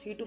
3 to